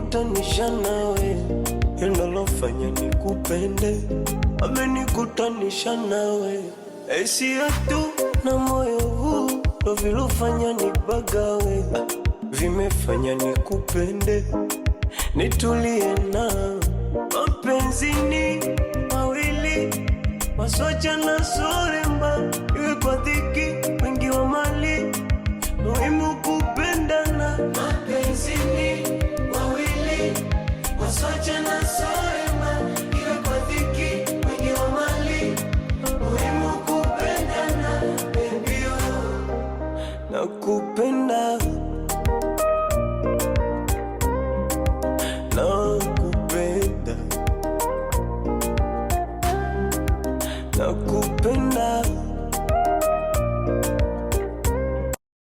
amenikutanisha nawe, yanalofanya nikupende, amenikutanisha nawe. Hisia tu na moyo huu ndo vilofanya nibagawe, vimefanya nikupende, nitulie na mapenzini mawili, wasoja na soremba, iwe kwa dhiki wengi wa mali, muhimu kupendana. Mapenzini mawili, wasoja na soremba, iwe kwa dhiki wengi wa mali, muhimu kupendana. Baby, nakupenda.